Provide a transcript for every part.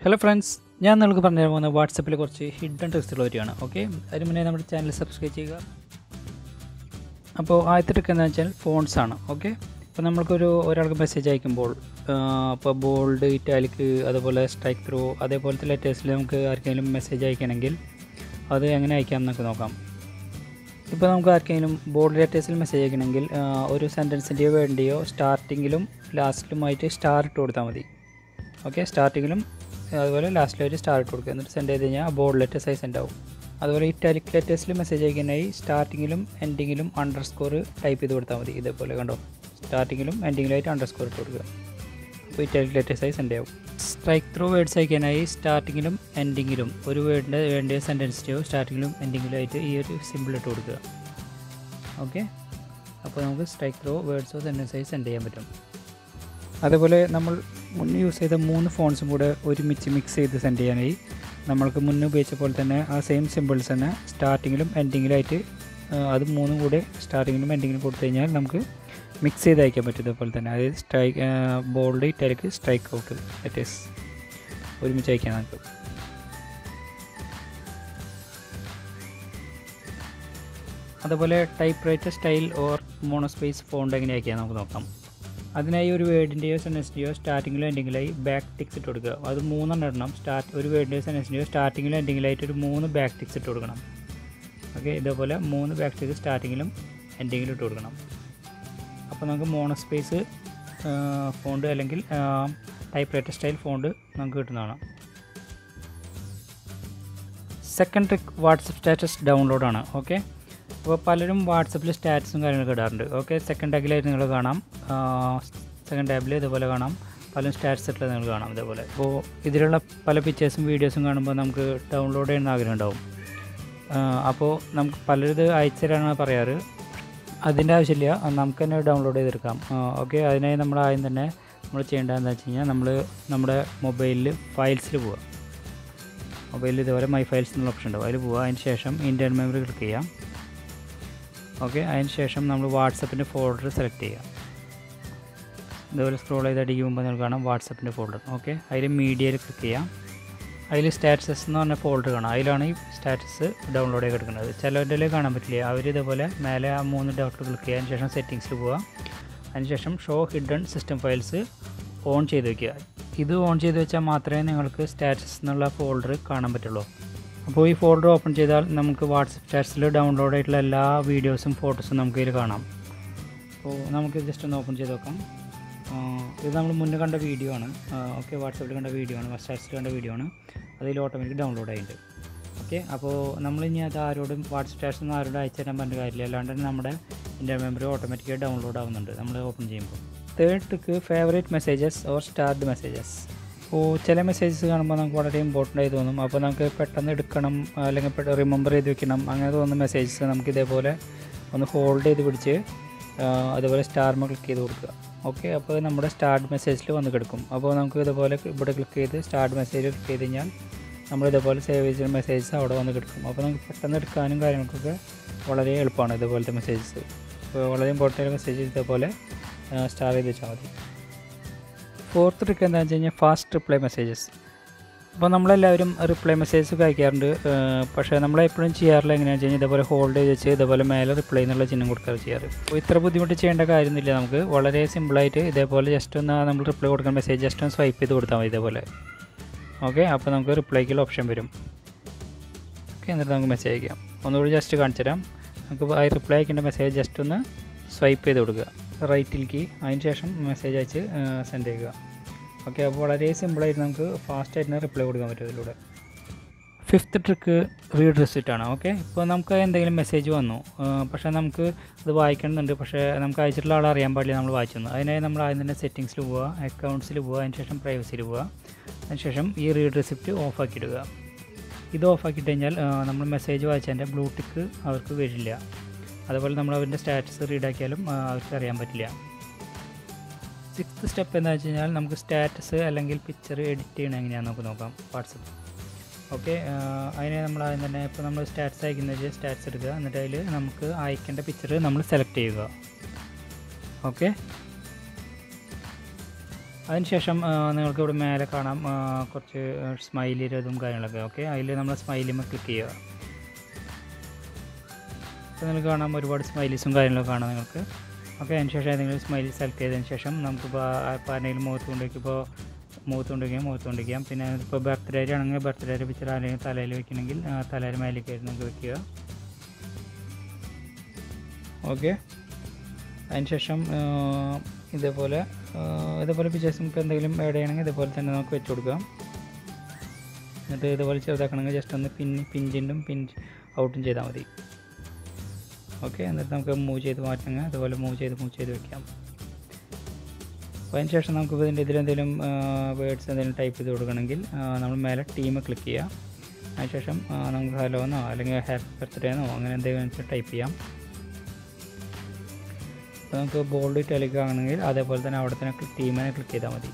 Hello friends, ഞാൻ നിങ്ങൾക്ക് പറഞ്ഞു തരാൻ പോകുന്ന വാട്സപ്പിൽ കുറച്ച് ഹിഡൻ ട്രിക്സുകൾ പറ്റിയാണ്. ഓക്കെ, അതിന് മുന്നേ നമ്മുടെ ചാനൽ സബ്സ്ക്രൈബ് ചെയ്യുക. അപ്പോൾ ആദ്യത്തെ ട്രിക്ക് എന്താണെന്ന് വെച്ചാൽ ഫോൺസ് ആണ്. ഓക്കെ, അപ്പോൾ നമ്മൾക്കൊരു ഒരാൾക്ക് മെസ്സേജ് അയക്കുമ്പോൾ ഇപ്പോൾ ബോൾഡ്, ഇറ്റാലിക്, അതുപോലെ സ്ട്രൈക്ക് ത്രൂ, അതേപോലത്തെ ലെറ്റേഴ്സിൽ നമുക്ക് ആർക്കെങ്കിലും മെസ്സേജ് അയക്കണമെങ്കിൽ അത് എങ്ങനെ അയക്കാം എന്നൊക്കെ നോക്കാം. ഇപ്പോൾ നമുക്ക് ആർക്കെങ്കിലും ബോൾഡ് ലെറ്റേഴ്സിൽ മെസ്സേജ് അയക്കണമെങ്കിൽ ഒരു സെൻറ്റൻസിൻ്റെയോ വേണ്ടിയോ സ്റ്റാർട്ടിങ്ങിലും ലാസ്റ്റിലുമായിട്ട് സ്റ്റാർ ഇട്ട് കൊടുത്താൽ മതി. ഓക്കെ, സ്റ്റാർട്ടിങ്ങിലും അതുപോലെ ലാസ്റ്റിലായിട്ട് സ്റ്റാർ ഇട്ട് കൊടുക്കുക. എന്നിട്ട് സെൻഡ് ചെയ്ത് കഴിഞ്ഞാൽ ബോൾഡ് ലെറ്റേഴ്സ് ആയി സെൻഡ് ആവും. അതുപോലെ ഇറ്റാലിക് ലെറ്റേഴ്സിൽ മെസ്സേജ് അയക്കാനായി സ്റ്റാർട്ടിങ്ങിലും എൻഡിങ്ങിലും അണ്ടർസ്കോർ ടൈപ്പ് ചെയ്ത് കൊടുത്താൽ മതി. ഇതേപോലെ കണ്ടോ, സ്റ്റാർട്ടിങ്ങിലും എൻഡിങ്ങിലായിട്ട് അണ്ടർസ്കോർ ഇട്ട് കൊടുക്കുക. അപ്പോൾ ഇറ്റാലിക് ലെറ്റേഴ്സായി സെൻഡ് ആവും. സ്ട്രൈക്ക് ത്രൂ വേർഡ്സ് അയക്കാനായി സ്റ്റാർട്ടിങ്ങിലും എൻഡിങ്ങിലും ഒരു വേർഡിൻ്റെ വേണ്ടിയ സെൻറ്റൻസിൻ്റെയോ സ്റ്റാർട്ടിങ്ങിലും എൻഡിങ്ങിലും ആയിട്ട് ഈ ഒരു സിമ്പിൾ ഇട്ട് കൊടുക്കുക. ഓക്കെ, അപ്പോൾ നമുക്ക് സ്ട്രൈക്ക് ത്രൂ വേർഡ്സോ സെൻറ്റൻസായി സെൻഡ് ചെയ്യാൻ പറ്റും. അതേപോലെ നമ്മൾ മുന്നേ യൂസ് ചെയ്ത 3 ഫോൺസും കൂടെ ഒരുമിച്ച് മിക്സ് ചെയ്ത് സെൻഡ് ചെയ്യാനായി നമ്മൾക്ക് മുന്നേ ഉപയോഗിച്ച പോലെ തന്നെ ആ സെയിം സിമ്പിൾസ് തന്നെ സ്റ്റാർട്ടിങ്ങിലും എൻഡിങ്ങിലായിട്ട് അത് 3 കൂടെ സ്റ്റാർട്ടിങ്ങിലും എൻഡിങ്ങിലും കൊടുത്തു കഴിഞ്ഞാൽ നമുക്ക് മിക്സ് ചെയ്ത് അയക്കാൻ പറ്റും. ഇതേപോലെ തന്നെ അതായത് strike, bold, italic, strike out letters ഒരുമിച്ച് അയക്കാൻ നമുക്ക്. അതുപോലെ typewriter style or monospace font എങ്ങനെ അയക്കാൻ നമുക്ക് നോക്കാം. അതിനായി ഒരു വേർഡിൻ്റെയോ സെൻറ്റൻസിൻ്റെയോ സ്റ്റാർട്ടിങ്ങിലോ എൻഡിങ്ങിലായി ബാക്ക് ടിക്സ് ഇട്ട് കൊടുക്കുക. അത് 3 ഇടണം. ഒരു വേർഡിൻ്റെയോ സെൻറ്റൻസിൻ്റെയോ സ്റ്റാർട്ടിങ്ങിലോ എൻഡിങ്ങിലായിട്ട് ഒരു 3 ബാക്ക് ടിക്സ് ഇട്ട് കൊടുക്കണം. ഓക്കെ, ഇതേപോലെ 3 ബാക്ക് ടിക്സ് സ്റ്റാർട്ടിങ്ങിലും എൻഡിങ്ങിലും ഇട്ട് കൊടുക്കണം. അപ്പോൾ നമുക്ക് മോണോസ്പേസ് ഫോണ്ട് അല്ലെങ്കിൽ ടൈപ്പ് റൈറ്റർ സ്റ്റൈൽ ഫോണ്ട് നമുക്ക് കിട്ടുന്നതാണ്. സെക്കൻഡ് ട്രിക്ക് വാട്സപ്പ് സ്റ്റാറ്റസ് ഡൗൺലോഡാണ്. ഓക്കെ, അപ്പോൾ പലരും വാട്സപ്പിൽ സ്റ്റാറ്റസും കാര്യങ്ങളൊക്കെ ഇടാറുണ്ട്. ഓക്കെ, സെക്കൻഡ് ടാബിലായിട്ട് നിങ്ങൾ കാണാം, സെക്കൻഡ് ടാബിൽ ഇതുപോലെ കാണാം, പലരും സ്റ്റാറ്റസ് ഇട്ടുള്ളത് നിങ്ങൾ കാണാം ഇതേപോലെ. അപ്പോൾ ഇതിലുള്ള പല പിക്ചേഴ്സും വീഡിയോസും കാണുമ്പോൾ നമുക്ക് ഡൗൺലോഡ് ചെയ്യുന്ന ആഗ്രഹം ഉണ്ടാവും. അപ്പോൾ നമുക്ക് പലരും ഇത് അയച്ചു തരാനാണ് പറയാറ്. അതിൻ്റെ ആവശ്യമില്ല, നമുക്ക് തന്നെ ഡൗൺലോഡ് ചെയ്തെടുക്കാം. ഓക്കെ, അതിനായി നമ്മൾ ആദ്യം തന്നെ നമ്മൾ ചെയ്യേണ്ടതെന്ന് വെച്ച് കഴിഞ്ഞാൽ നമ്മൾ നമ്മുടെ മൊബൈലിൽ ഫയൽസിൽ പോവുക. മൊബൈലിൽ ഇതുപോലെ മൈ ഫയൽസ് എന്നുള്ള ഓപ്ഷൻ ഉണ്ടാവും, അതിൽ പോവുക. അതിന് ശേഷം ഇൻ്റർണൽ മെമ്മറി ക്ലിക്ക് ചെയ്യാം. ഓക്കെ, അതിന് ശേഷം നമ്മൾ വാട്സപ്പിൻ്റെ ഫോൾഡർ സെലക്ട് ചെയ്യുക. ഇതുപോലെ സ്ക്രോൾ ചെയ്ത് അടിക്കുമ്പോൾ നിങ്ങൾക്ക് കാണാം വാട്സപ്പിൻ്റെ ഫോൾഡർ. ഓക്കെ, അതിൽ മീഡിയയിൽ ക്ലിക്ക് ചെയ്യാം. അതിൽ സ്റ്റാറ്റസസ് എന്ന് പറഞ്ഞ ഫോൾഡർ കാണാം, അതിലാണ് ഈ സ്റ്റാറ്റസ് ഡൗൺലോഡ് ചെയ്ത് എടുക്കുന്നത്. ചിലവരുടെ കാണാൻ പറ്റില്ല, അവർ ഇതേപോലെ മേലെ ആ 3 ഡോട്ട് ക്ലിക്ക് ചെയ്യാൻ ശേഷം സെറ്റിങ്സിൽ പോവുക. അതിനുശേഷം show hidden system files on ചെയ്ത് വയ്ക്കുക. ഇത് ഓൺ ചെയ്ത് വെച്ചാൽ മാത്രമേ നിങ്ങൾക്ക് സ്റ്റാറ്റസ് എന്നുള്ള ഫോൾഡർ കാണാൻ പറ്റുള്ളൂ. അപ്പോൾ ഈ ഫോൾഡർ ഓപ്പൺ ചെയ്താൽ നമുക്ക് വാട്സപ്പ് സ്റ്റാറ്റസിൽ ഡൗൺലോഡ് ആയിട്ടുള്ള എല്ലാ വീഡിയോസും ഫോട്ടോസും നമുക്ക് ഇതിൽ കാണാം. അപ്പോൾ നമുക്ക് ജസ്റ്റ് ഒന്ന് ഓപ്പൺ ചെയ്ത് നോക്കാം. ഇത് നമ്മൾ മുന്നേ കണ്ട വീഡിയോ ആണ്. ഓക്കെ, വാട്സപ്പിൽ കണ്ട വീഡിയോ ആണ്, സ്റ്റാറ്റസിൽ കണ്ട വീഡിയോ ആണ്. അതിൽ ഓട്ടോമാറ്റിക് ഡൗൺലോഡ് ആയിട്ടുണ്ട്. ഓക്കെ, അപ്പോൾ നമ്മളിനി അത് ആരോടും വാട്സപ്പ് സ്റ്റാറ്റസ് ഒന്നും ആരോടും അയച്ചു തരാൻ പറഞ്ഞ കാര്യമില്ല, അല്ലാണ്ട് തന്നെ നമ്മുടെ ഇൻ്റർണൽ മെമ്മറി ഓട്ടോമാറ്റിക്കായി ഡൗൺലോഡ് ആവുന്നുണ്ട് നമ്മൾ ഓപ്പൺ ചെയ്യുമ്പോൾ. Third trick favourite messages or starred messages. അപ്പോൾ ചില മെസ്സേജസ് കാണുമ്പോൾ നമുക്ക് വളരെ ഇമ്പോർട്ടൻ്റ് ആയി തോന്നും. അപ്പോൾ നമുക്ക് പെട്ടെന്ന് എടുക്കണം അല്ലെങ്കിൽ റിമെമ്പർ ചെയ്ത് വെക്കണം അങ്ങനെ തോന്നുന്ന മെസ്സേജസ് നമുക്ക് ഇതേപോലെ ഒന്ന് ഹോൾഡ് ചെയ്ത് പിടിച്ച് അതുപോലെ സ്റ്റാർമ ക്ലിക്ക് ചെയ്ത് കൊടുക്കുക. ഓക്കെ, അപ്പോൾ നമ്മുടെ സ്റ്റാർട്ട് മെസ്സേജിൽ വന്ന് കിടക്കും. അപ്പോൾ നമുക്ക് ഇതുപോലെ ഇവിടെ ക്ലിക്ക് ചെയ്ത് സ്റ്റാർട്ട് മെസ്സേജ് ക്ലിക്ക് ചെയ്ത് കഴിഞ്ഞാൽ നമ്മൾ ഇതേപോലെ സേവ് ചെയ്ത മെസ്സേജസ് അവിടെ വന്ന് കിടക്കും. അപ്പോൾ നമുക്ക് പെട്ടെന്ന് എടുക്കാനും കാര്യങ്ങൾക്കൊക്കെ വളരെ എളുപ്പമാണ് ഇതുപോലത്തെ മെസ്സേജസ്. അപ്പോൾ വളരെ ഇമ്പോർട്ടൻ്റ് മെസ്സേജ് ഇതേപോലെ സ്റ്റാർ ചെയ്ത് വെച്ചാൽ മതി. ഫോർത്ത് ട്രിക്ക് എന്താണെന്ന് വെച്ച് കഴിഞ്ഞാൽ ഫാസ്റ്റ് റിപ്ലൈ മെസ്സേജസ്. അപ്പോൾ നമ്മളെല്ലാവരും റിപ്ലൈ മെസ്സേജസ് അയക്കാറുണ്ട്, പക്ഷേ നമ്മളെപ്പോഴും ചെയ്യാറില്ല. എങ്ങനെയാണെന്ന് വെച്ച് കഴിഞ്ഞാൽ ഇതേപോലെ ഹോൾഡ് ചെയ്ത് വെച്ച് ഇതേപോലെ മേലെ റിപ്ലൈ എന്നുള്ള ചിഹ്നം കൊടുക്കാറ് ചെയ്യാറ്. അപ്പോൾ ഇത്ര ബുദ്ധിമുട്ട് ചെയ്യേണ്ട കാര്യമൊന്നുമില്ല, നമുക്ക് വളരെ സിമ്പിളായിട്ട് ഇതേപോലെ ജസ്റ്റ് ഒന്ന് നമ്മൾ റിപ്ലൈ കൊടുക്കുന്ന മെസ്സേജ് ജസ്റ്റ് ഒന്ന് സ്വൈപ്പ് ചെയ്ത് കൊടുത്താൽ മതി ഇതേപോലെ. ഓക്കെ, അപ്പോൾ നമുക്ക് റിപ്ലൈക്കുള്ള ഓപ്ഷൻ വരും. ഓക്കെ, എന്നിട്ട് നമുക്ക് മെസ്സേജ് അയക്കാം. ഒന്നുകൂടി ജസ്റ്റ് കാണിച്ചു തരാം. നമുക്ക് ആ റിപ്ലൈ അയക്കേണ്ട മെസ്സേജ് ജസ്റ്റ് ഒന്ന് സ്വൈപ്പ് ചെയ്ത് കൊടുക്കുക റൈറ്റിലേക്ക്. അതിന് ശേഷം മെസ്സേജ് അയച്ച് സെൻഡ് ചെയ്യുക. ഓക്കെ, അപ്പോൾ വളരെ സിമ്പിളായിട്ട് നമുക്ക് ഫാസ്റ്റായിട്ട് തന്നെ റിപ്ലൈ കൊടുക്കാൻ പറ്റും ഇതിലൂടെ. ഫിഫ്ത്ത് ട്രിക്ക് റീഡ് റെസിപ്റ്റ് ആണ്. ഓക്കെ, ഇപ്പോൾ നമുക്ക് എന്തെങ്കിലും മെസ്സേജ് വന്നു, പക്ഷേ നമുക്ക് അത് വായിക്കണമെന്നുണ്ട്, പക്ഷേ നമുക്ക് അയച്ചിട്ടുള്ള ആൾ അറിയാൻ പാടില്ല നമ്മൾ വായിച്ചെന്ന്. അതിനായി നമ്മൾ ആദ്യം തന്നെ സെറ്റിങ്സിൽ പോവുക, അക്കൗണ്ട്സിൽ പോവുക, അതിന് ശേഷം പ്രൈവസിയിൽ പോവുക. അതിനുശേഷം ഈ റീഡ് റെസിപ്റ്റ് ഓഫാക്കിയിടുക. ഇത് ഓഫാക്കിയിട്ട് കഴിഞ്ഞാൽ നമ്മൾ മെസ്സേജ് വായിച്ചതിൻ്റെ ബ്ലൂ ടിക്ക് അവർക്ക് വരില്ല. അതുപോലെ നമ്മൾ അവരുടെ സ്റ്റാറ്റസ് റീഡാക്കിയാലും അവർക്ക് അറിയാൻ പറ്റില്ല. സിക്സ്ത് സ്റ്റെപ്പ് എന്താ വെച്ച് കഴിഞ്ഞാൽ നമുക്ക് സ്റ്റാറ്റസ് അല്ലെങ്കിൽ പിക്ചർ എഡിറ്റ് ചെയ്യണം എങ്ങനെയാണെന്ന് നമുക്ക് നോക്കാം വാട്സപ്പ്. ഓക്കെ, അതിനെ നമ്മൾ ആദ്യം തന്നെ ഇപ്പോൾ നമ്മൾ സ്റ്റാറ്റസ് അയക്കുന്നത് സ്റ്റാറ്റസ് എടുക്കുക, എന്നിട്ട് അതിൽ നമുക്ക് അയക്കേണ്ട പിക്ചർ നമ്മൾ സെലക്ട് ചെയ്യുക. ഓക്കെ, അതിനുശേഷം നിങ്ങൾക്ക് ഇവിടെ മേലെ കാണാം കുറച്ച് സ്മൈലിയതും കാര്യങ്ങളൊക്കെ. ഓക്കെ, അതിൽ നമ്മൾ സ്മൈലിമ ക്ലിക്ക് ചെയ്യുക. അപ്പോൾ നിങ്ങൾക്ക് കാണാം ഒരുപാട് സ്മൈലീസും കാര്യങ്ങളൊക്കെ കാണാം നിങ്ങൾക്ക്. ഓക്കെ, അതിനുശേഷം ഏതെങ്കിലും സ്മൈലി സെലക്ട് ചെയ്തതിന് ശേഷം നമുക്കിപ്പോൾ ആരെങ്കിലും മുഖത്ത് കൊണ്ടിരിക്കാം. പിന്നെ ഇപ്പോൾ ബർത്ത്ഡേ ആണെങ്കിൽ ബർത്ത്ഡേ പിക്ചർ അല്ലെങ്കിൽ തലയിൽ വെക്കണമെങ്കിൽ തലയിൽ മേലേക്കായിട്ട് നിങ്ങൾക്ക് വെക്കുക. ഓക്കെ, അതിനുശേഷം ഇതേപോലെ പിക്ചേഴ്സ് നമുക്ക് എന്തെങ്കിലും ആഡ് ചെയ്യണമെങ്കിൽ ഇതേപോലെ തന്നെ നമുക്ക് വെച്ച് കൊടുക്കാം. എന്നിട്ട് ഇതേപോലെ ചെറുതാക്കണമെങ്കിൽ ജസ്റ്റ് ഒന്ന് പിഞ്ച് ഔട്ടും ചെയ്താൽ മതി. ഓക്കെ, എന്നിട്ട് നമുക്ക് മൂവ് ചെയ്ത് മാറ്റണമെങ്കിൽ അതുപോലെ മൂവ് ചെയ്ത് വെക്കാം. അപ്പോൾ അതിന് ശേഷം നമുക്ക് ഇതിലെന്തെങ്കിലും വേർഡ്സ് എന്തെങ്കിലും ടൈപ്പ് ചെയ്ത് കൊടുക്കണമെങ്കിൽ നമ്മൾ മേലെ ടീം ക്ലിക്ക് ചെയ്യാം. അതിനുശേഷം നമുക്ക് ഹലോ എന്നോ അല്ലെങ്കിൽ ഹാപ്പി ബർത്ത്ഡേ എന്നോ അങ്ങനെ എന്തെങ്കിലും ടൈപ്പ് ചെയ്യാം. അപ്പോൾ നമുക്ക് ബോൾഡ് ഇറ്റാലിക് ആണെങ്കിൽ അതേപോലെ തന്നെ അവിടെ തന്നെ ടീമിനെ ക്ലിക്ക് ചെയ്താൽ മതി.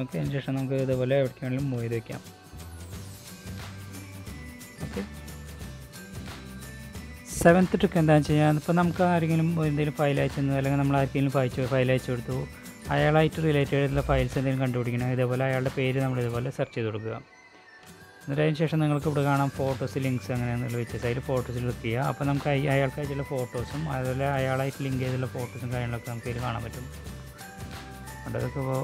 ഓക്കെ, അതിന് ശേഷം നമുക്ക് ഇതേപോലെ എവിടേക്ക് വേണമെങ്കിലും മൂവ് ചെയ്ത് വയ്ക്കാം. ഓക്കെ, 7th ട്രിക്ക് എന്താണെന്ന് വെച്ച് കഴിഞ്ഞാൽ ഇപ്പോൾ നമുക്ക് ആരെങ്കിലും എന്തെങ്കിലും ഫയൽ അയച്ചു അല്ലെങ്കിൽ നമ്മൾ ആർക്കെങ്കിലും ഫയൽ അയച്ചു കൊടുത്തു, അയാളായിട്ട് റിലേറ്റഡ് ആയിട്ടുള്ള ഫയൽസ് എന്തെങ്കിലും കണ്ടുപിടിക്കണം. ഇതേപോലെ അയാളുടെ പേര് നമ്മൾ ഇതേപോലെ സെർച്ച് ചെയ്ത് കൊടുക്കുക. എന്നിട്ട് അതിന് ശേഷം നിങ്ങൾക്ക് ഇവിടെ കാണാം ഫോട്ടോസ്, ലിങ്ക്സ് അങ്ങനെയെന്നുള്ള വെച്ചസ്. അതിൽ ഫോട്ടോസിൽ ക്ലിക്ക് ചെയ്യുക. അപ്പോൾ നമുക്ക് അയാൾക്ക് അയച്ചുള്ള ഫോട്ടോസും അതുപോലെ അയാളായിട്ട് ലിങ്ക് ചെയ്തുള്ള ഫോട്ടോസും കാര്യങ്ങളൊക്കെ നമുക്ക് ഇതിൽ കാണാൻ പറ്റും. അതൊക്കെ ഇപ്പോൾ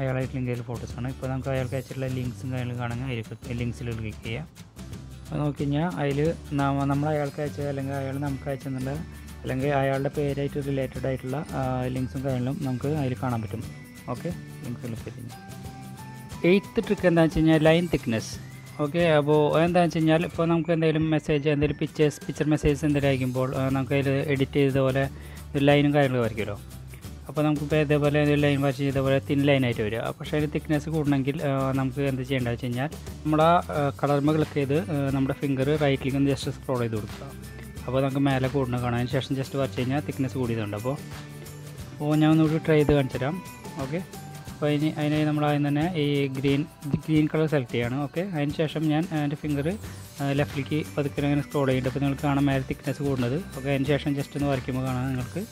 അയാളായിട്ട് ലിങ്ക് ചെയ്ത ഫോട്ടോസാണ്. ഇപ്പോൾ നമുക്ക് അയാൾക്ക് അയച്ചിട്ടുള്ള ലിങ്ക്സും കാര്യങ്ങളും കാണുമെങ്കിൽ അതിൽ ലിങ്ക്സിൽ ക്ലിക്ക് ചെയ്യുക. അത് നോക്കി കഴിഞ്ഞാൽ അതിൽ നമ്മൾ അയാൾക്ക് അയച്ചത് അല്ലെങ്കിൽ അയാൾ നമുക്ക് അയച്ചെന്നുള്ള അല്ലെങ്കിൽ അയാളുടെ പേരായിട്ട് റിലേറ്റഡ് ആയിട്ടുള്ള ലിങ്ക്സും കാര്യങ്ങളും നമുക്ക് അതിൽ കാണാൻ പറ്റും. ഓക്കെ, ലിങ്ക്സ് ക്ലിക്ക് ചെയ്ത് കഴിഞ്ഞാൽ 8th ട്രിക്ക് എന്താണെന്ന് വെച്ച് കഴിഞ്ഞാൽ ലൈൻ തിക്നെസ്. ഓക്കെ, അപ്പോൾ എന്താണെന്ന് വെച്ച് കഴിഞ്ഞാൽ ഇപ്പോൾ നമുക്ക് എന്തെങ്കിലും മെസ്സേജ് എന്തെങ്കിലും പിക്ചർ മെസ്സേജസ് എന്തെങ്കിലും അയക്കുമ്പോൾ നമുക്ക് അതിൽ എഡിറ്റ് ചെയ്തതുപോലെ ഒരു ലൈനും കാര്യങ്ങളും വരയ്ക്കുമല്ലോ. അപ്പോൾ നമുക്കിപ്പോൾ ഇതേപോലെ ഒരു ലൈൻ വരച്ച് ഇതേപോലെ തിൻ ലൈനായിട്ട് വരിക. പക്ഷേ അതിന് തിക്നെസ് കൂടണമെങ്കിൽ നമുക്ക് എന്ത് ചെയ്യേണ്ടത് വെച്ച് കഴിഞ്ഞാൽ നമ്മുടെ കളർമ ക്ലിക്ക് ചെയ്ത് നമ്മുടെ ഫിംഗർ റൈറ്റിലേക്ക് ഒന്ന് ജസ്റ്റ് സ്ക്രോൾ ചെയ്ത് കൊടുക്കുക. അപ്പോൾ നമുക്ക് മേലെ കൂടണ കാണാൻ ശേഷം ജസ്റ്റ് വരച്ച് കഴിഞ്ഞാൽ തിക്നെസ് കൂടിയതുണ്ട്. അപ്പോൾ ഞാൻ ഒന്നുകൂടി ട്രൈ ചെയ്ത് കാണിച്ചു തരാം. ഓക്കെ, അപ്പോൾ അതിനായി നമ്മൾ ആദ്യം തന്നെ ഈ ഗ്രീൻ കളർ സെലക്ട് ചെയ്യാണ്. ഓക്കെ, അതിന് ശേഷം ഞാൻ എൻ്റെ ഫിംഗർ ലെഫ്റ്റിലേക്ക് പതുക്കെ അങ്ങനെ സ്ക്രോൾ ചെയ്യുന്നുണ്ട്. അപ്പോൾ നിങ്ങൾക്ക് കാണാൻ മേലെ തിക്നെസ് കൂടുന്നത്. ഓക്കെ, അതിന് ശേഷം ജസ്റ്റ് ഒന്ന് വരയ്ക്കുമ്പോൾ കാണാൻ നിങ്ങൾക്ക്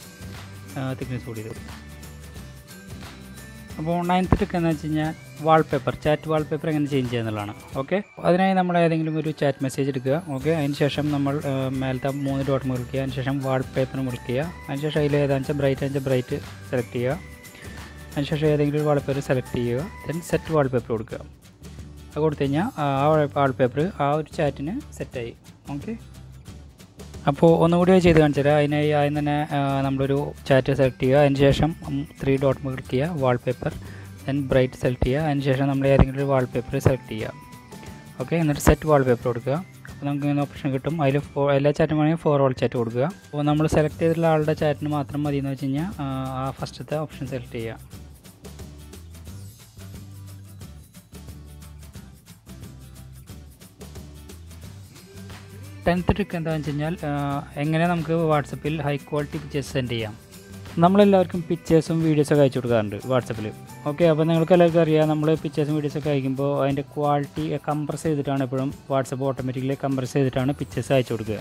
തിക്നെസ് കൂടിയത്. അപ്പോൾ 9th ട്രിക്ക് എന്താണെന്ന് വെച്ച് കഴിഞ്ഞാൽ ചാറ്റ് വാൾപേപ്പർ എങ്ങനെ ചേഞ്ച് ചെയ്യുക എന്നുള്ളതാണ്. ഓക്കെ, അതിനായി നമ്മൾ ഏതെങ്കിലും ഒരു ചാറ്റ് മെസ്സേജ് എടുക്കുക. ഓക്കെ, അതിന് ശേഷം നമ്മൾ മേലത്തെ 3 ഡോട്ട് ക്ലിക്ക് ചെയ്യുക. അതിന് ശേഷം വാൾപേപ്പർ ക്ലിക്ക് ചെയ്യുക. അതിന് ശേഷം അതിൽ ഏതാണെന്ന് വെച്ചാൽ ബ്രൈറ്റ് സെലക്ട് ചെയ്യുക. അതിനുശേഷം ഏതെങ്കിലും ഒരു വാൾപേപ്പർ സെലക്ട് ചെയ്യുക. ദെൻ സെറ്റ് വാൾപേപ്പർ കൊടുക്കുക. അത് കൊടുത്തു കഴിഞ്ഞാൽ ആ വാൾപേപ്പർ ആ ഒരു ചാറ്റിന് സെറ്റായി. ഓക്കെ, അപ്പോൾ ഒന്നുകൂടി ചെയ്ത് കാണിച്ചു തരാം. അതിനായി ആദ്യം തന്നെ നമ്മളൊരു ചാറ്റ് സെലക്ട് ചെയ്യുക. അതിന് ശേഷം 3 ഡോട്ട് ക്ലിക്ക് ചെയ്യുക, വാൾപേപ്പർ, ദെൻ ബ്രൈറ്റ് സെലക്ട് ചെയ്യുക. അതിന് ശേഷം നമ്മൾ ഏതെങ്കിലും ഒരു വാൾപേപ്പർ സെലക്ട് ചെയ്യുക. ഓക്കെ, എന്നിട്ട് സെറ്റ് വാൾപേപ്പർ കൊടുക്കുക. അപ്പോൾ നമുക്ക് ഇങ്ങനെ ഓപ്ഷൻ കിട്ടും. അതിൽ എല്ലാ ചാറ്റും വേണമെങ്കിൽ 4 ഓൾ ചാറ്റ് കൊടുക്കുക. അപ്പോൾ നമ്മൾ സെലക്ട് ചെയ്തിട്ടുള്ള ആളുടെ ചാറ്റിന് മാത്രം മതി എന്ന് വെച്ച് കഴിഞ്ഞാൽ ആ ഫസ്റ്റത്തെ ഓപ്ഷൻ സെലക്ട് ചെയ്യുക. ടെൻത്ത് ട്രിക്ക് എന്താണെന്ന് വെച്ച് കഴിഞ്ഞാൽ എങ്ങനെ നമുക്ക് വാട്സപ്പിൽ ഹൈ ക്വാളിറ്റി പിക്ചേഴ്സ് സെൻഡ് ചെയ്യാം. നമ്മളെല്ലാവർക്കും പിക്ചേഴ്സും വീഡിയോസൊക്കെ അയച്ചു കൊടുക്കാറുണ്ട് വാട്സപ്പിൽ. ഓക്കെ, അപ്പോൾ നിങ്ങൾക്ക് എല്ലാവർക്കും അറിയാം നമ്മൾ പിക്ചേഴ്സും വീഡിയോസൊക്കെ അയക്കുമ്പോൾ അതിൻ്റെ ക്വാളിറ്റി കംപ്രസ് ചെയ്തിട്ടാണ് എപ്പോഴും വാട്സപ്പ് ഓട്ടോമാറ്റിക്കലി കംപ്രസ് ചെയ്തിട്ടാണ് പിക്ചേഴ്സ് അയച്ചു കൊടുക്കുക.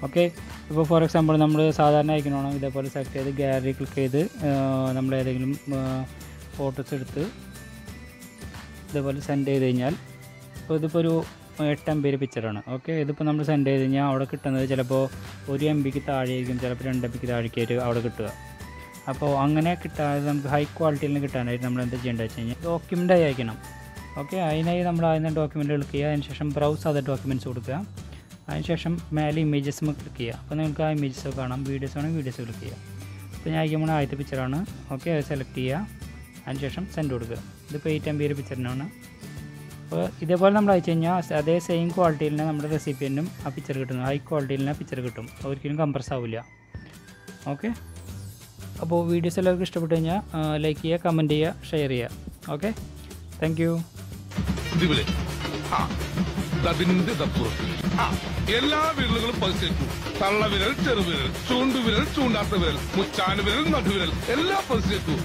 ഓക്കെ, ഇപ്പോൾ ഫോർ എക്സാമ്പിൾ നമ്മൾ സാധാരണ അയക്കണോ ഇതേപോലെ സെലക്ട് ചെയ്ത് ഗാലറി ക്ലിക്ക് ചെയ്ത് നമ്മൾ ഏതെങ്കിലും ഫോട്ടോസ് എടുത്ത് ഇതേപോലെ സെൻഡ് ചെയ്ത് കഴിഞ്ഞാൽ ഇപ്പോൾ ഇതിപ്പോൾ ഒരു 8 MB പിക്ചറാണ്. ഓക്കെ, ഇതിപ്പോൾ നമ്മൾ സെൻഡ് ചെയ്ത് കഴിഞ്ഞാൽ അവിടെ കിട്ടുന്നത് ചിലപ്പോൾ 1 MB താഴെയായിരിക്കും, ചിലപ്പോൾ 2 MB താഴേക്കായിട്ട് അവിടെ കിട്ടുക. അപ്പോൾ അങ്ങനെ കിട്ടാതെ നമുക്ക് ഹൈ ക്വാളിറ്റിയിൽ കിട്ടാനായിട്ട് നമ്മൾ എന്താ ചെയ്യേണ്ടത് വെച്ച് കഴിഞ്ഞാൽ ഡോക്യുമെൻ്റായി അയക്കണം. ഓക്കെ, അതിനായി നമ്മൾ ആദ്യം ഡോക്യുമെൻ്റ് ക്ലിക്ക് ചെയ്യുക. അതിന് ശേഷം ബ്രൗസ് അതർ ഡോക്യുമെൻറ്റ്സ് കൊടുക്കുക. അതിനുശേഷം മേലെ ഇമേജസ് ക്ലിക്ക് ചെയ്യുക. അപ്പോൾ നിങ്ങൾക്ക് ആ ഇമേജസ് കാണാം. വീഡിയോസ് ആണെങ്കിൽ വീഡിയോസ് ക്ലിക്ക് ചെയ്യുക. അപ്പോൾ ഞാൻ അയക്കുമ്പോൾ ആദ്യത്തെ പിക്ചറാണ്. ഓക്കെ, അത് സെലക്ട് ചെയ്യുക. അതിനുശേഷം സെൻഡ് കൊടുക്കുക. ഇതിപ്പോൾ 8 MB പിക്ചറിനാണ്. അപ്പോൾ ഇതേപോലെ നമ്മൾ അയച്ചു കഴിഞ്ഞാൽ അതേ സെയിം ക്വാളിറ്റിയിൽ തന്നെ നമ്മുടെ റെസിപ്പിയനും ആ പിക്ചർ കിട്ടുന്നു. ഹൈ ക്വാളിറ്റിയിൽ തന്നെ പിക്ചർ കിട്ടും, ഒരിക്കലും കംപ്രസ് ആവില്ല. ഓക്കെ, അപ്പോൾ വീഡിയോസ് എല്ലാവർക്കും ഇഷ്ടപ്പെട്ടു കഴിഞ്ഞാൽ ലൈക്ക് ചെയ്യുക, കമൻറ്റ് ചെയ്യുക, ഷെയർ ചെയ്യുക. Okay, thank you. എല്ലാ വിരലുകളും പരിശോധിച്ചു. തള്ളവിരൽ, ചെറുവിരൽ, ചൂണ്ടുവിരൽ, ചൂണ്ടാത്ത വിരൽ, മുച്ചാനുവിരൽ, നടുവിരൽ എല്ലാം പരിശോധിച്ചു.